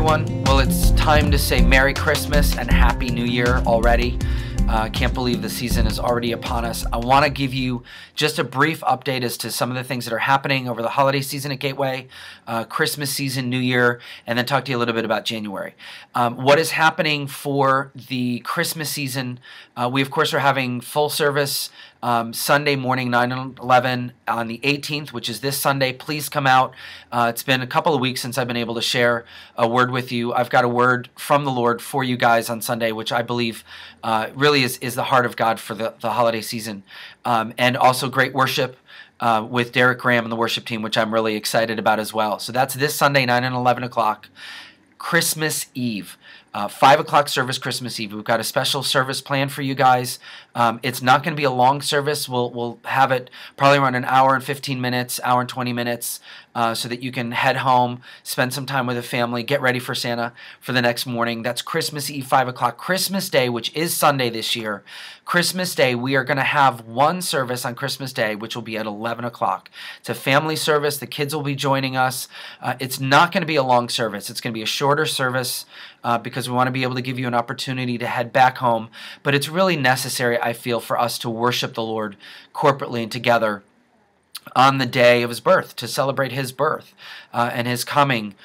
everyone. Well, it's time to say Merry Christmas and Happy New Year already. Can't believe the season is already upon us. I want to give you just a brief update as to some of the things that are happening over the holiday season at Gateway, Christmas season, New Year, and then talk to you a little bit about January. What is happening for the Christmas season? We, of course, are having full service Sunday morning, 9 and 11 on the 18th, which is this Sunday. Please come out. It's been a couple of weeks since I've been able to share a word with you. I've got a word from the Lord for you guys on Sunday, which I believe really is the heart of God for the holiday season. And also great worship with Derek Graham and the worship team, which I'm really excited about as well. So that's this Sunday, 9 and 11 o'clock. Christmas Eve. 5 o'clock service Christmas Eve. We've got a special service planned for you guys. It's not going to be a long service. We'll have it probably around an hour and 15 minutes, hour and 20 minutes, so that you can head home, spend some time with the family, get ready for Santa for the next morning. That's Christmas Eve, 5 o'clock. Christmas Day, which is Sunday this year. Christmas Day, we are going to have one service on Christmas Day, which will be at 11 o'clock. It's a family service. The kids will be joining us. It's not going to be a long service. It's going to be a shorter service because we want to be able to give you an opportunity to head back home. But it's really necessary, I feel, for us to worship the Lord corporately and together on the day of his birth, to celebrate his birth and his coming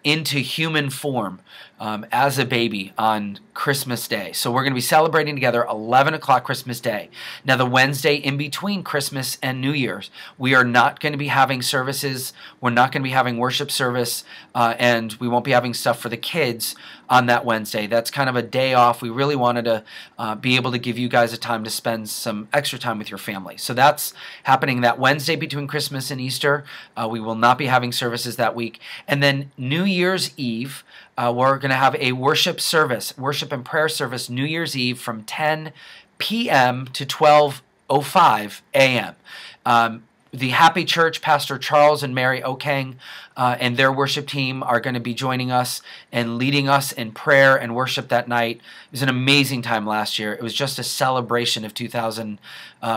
into human form as a baby on Christmas Day. So we're going to be celebrating together 11 o'clock Christmas Day. Now, the Wednesday in between Christmas and New Year's, we are not going to be having services. We're not going to be having worship service, and we won't be having stuff for the kids on that Wednesday. That's kind of a day off. We really wanted to be able to give you guys a time to spend some extra time with your family. So that's happening that Wednesday between Christmas and Easter. We will not be having services that week. And then New Year's Eve, we're going to have a worship service, worship and prayer service, New Year's Eve from 10 p.m. to 12:05 a.m. The Happy Church, Pastor Charles and Mary Okang, and their worship team are going to be joining us and leading us in prayer and worship that night. It was an amazing time last year. It was just a celebration of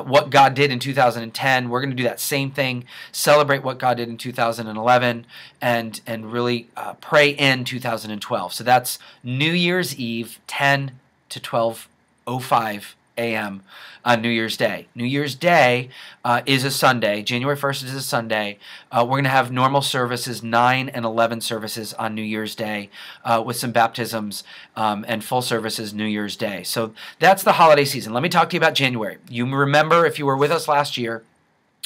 what God did in 2010. We're going to do that same thing, celebrate what God did in 2011, and really pray in 2012. So that's New Year's Eve, 10 to 12:05 a.m. on New Year's Day. New Year's Day is a Sunday. January 1st is a Sunday. We're going to have normal services, 9 and 11 services on New Year's Day with some baptisms and full services New Year's Day. So that's the holiday season. Let me talk to you about January. You remember, if you were with us last year,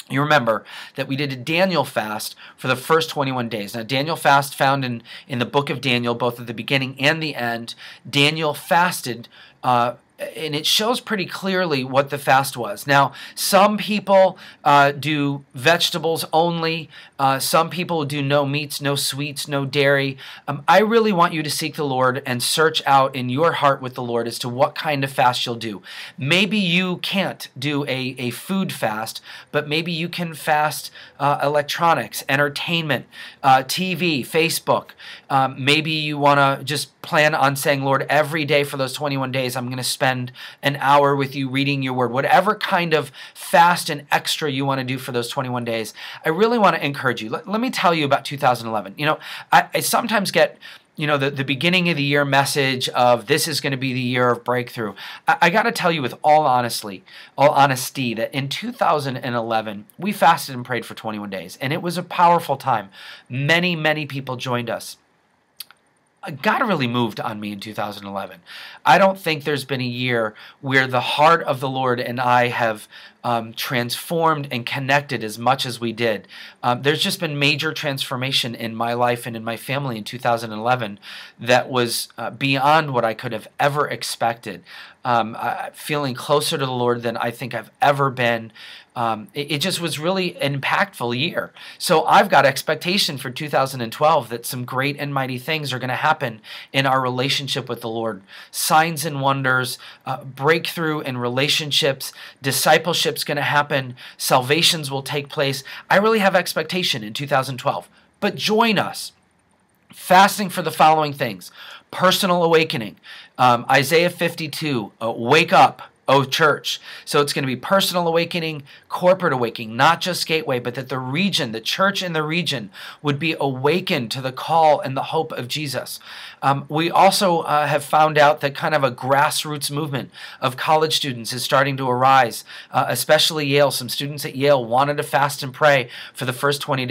you remember that we did a Daniel fast for the first 21 days. Now, Daniel fast found in the book of Daniel, both at the beginning and the end. Daniel fasted and it shows pretty clearly what the fast was. Now, some people do vegetables only. Some people do no meats, no sweets, no dairy. I really want you to seek the Lord and search out in your heart with the Lord as to what kind of fast you'll do. Maybe you can't do a food fast, but maybe you can fast electronics, entertainment, TV, Facebook. Maybe you want to just plan on saying, Lord, every day for those 21 days, I'm going to spend an hour with you reading your word. Whatever kind of fast and extra you want to do for those 21 days, I really want to encourage you. Let me tell you about 2011. You know, I sometimes get the beginning of the year message of this is going to be the year of breakthrough. I got to tell you with all honesty, that in 2011, we fasted and prayed for 21 days, and it was a powerful time. Many, many people joined us. God really moved on me in 2011. I don't think there's been a year where the heart of the Lord and I have transformed and connected as much as we did. There's just been major transformation in my life and in my family in 2011 that was beyond what I could have ever expected. Feeling closer to the Lord than I think I've ever been. It just was really an impactful year. So I've got expectation for 2012 that some great and mighty things are going to happen in our relationship with the Lord. Signs and wonders, breakthrough in relationships, discipleship's going to happen, salvations will take place. I really have expectation in 2012. But join us. Fasting for the following things. Personal awakening. Isaiah 52, wake up, O Church. So it's going to be personal awakening, corporate awakening, not just Gateway, but that the region, the church in the region would be awakened to the call and the hope of Jesus. We also have found out that kind of a grassroots movement of college students is starting to arise, especially Yale. Some students at Yale wanted to fast and pray for the first 21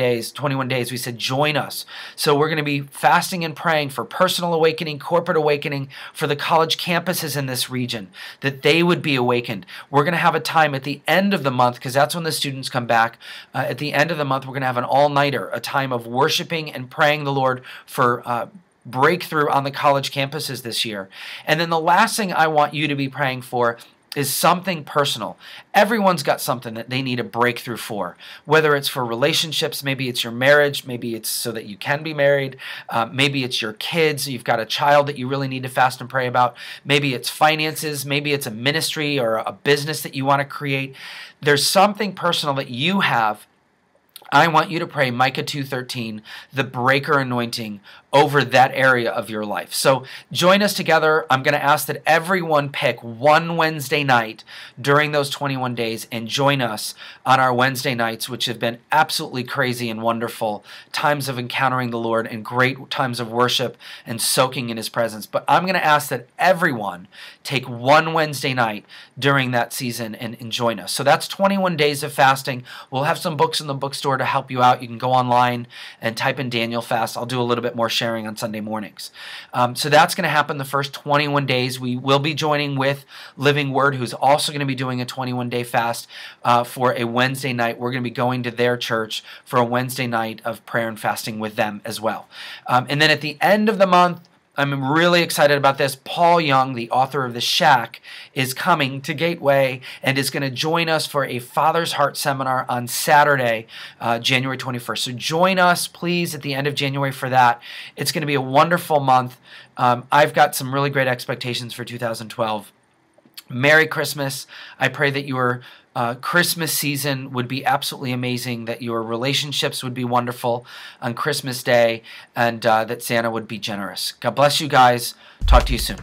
days. We said, join us. So we're going to be fasting and praying for personal awakening, corporate awakening, for the college campuses in this region, that they would be awakened. We're going to have a time at the end of the month, because that's when the students come back. At the end of the month, we're going to have an all-nighter, a time of worshiping and praying the Lord for breakthrough on the college campuses this year. And then the last thing I want you to be praying for is something personal. Everyone's got something that they need a breakthrough for, whether it's for relationships, maybe it's your marriage, maybe it's so that you can be married, maybe it's your kids, you've got a child that you really need to fast and pray about, maybe it's finances, maybe it's a ministry or a business that you want to create. There's something personal that you have. I want you to pray Micah 2:13, the breaker anointing, over that area of your life. So join us together. I'm going to ask that everyone pick one Wednesday night during those 21 days and join us on our Wednesday nights, which have been absolutely crazy and wonderful times of encountering the Lord and great times of worship and soaking in His presence. But I'm going to ask that everyone take one Wednesday night during that season and join us. So that's 21 days of fasting. We'll have some books in the bookstore to help you out. You can go online and type in Daniel Fast. I'll do a little bit more sharing on Sunday mornings. So that's going to happen the first 21 days. We will be joining with Living Word, who's also going to be doing a 21-day fast for a Wednesday night. We're going to be going to their church for a Wednesday night of prayer and fasting with them as well. And then at the end of the month, I'm really excited about this. Paul Young, the author of The Shack, is coming to Gateway and is going to join us for a Father's Heart seminar on Saturday, January 21st. So join us, please, at the end of January for that. It's going to be a wonderful month. I've got some really great expectations for 2012. Merry Christmas. I pray that your Christmas season would be absolutely amazing, that your relationships would be wonderful on Christmas Day, and that Santa would be generous. God bless you guys. Talk to you soon.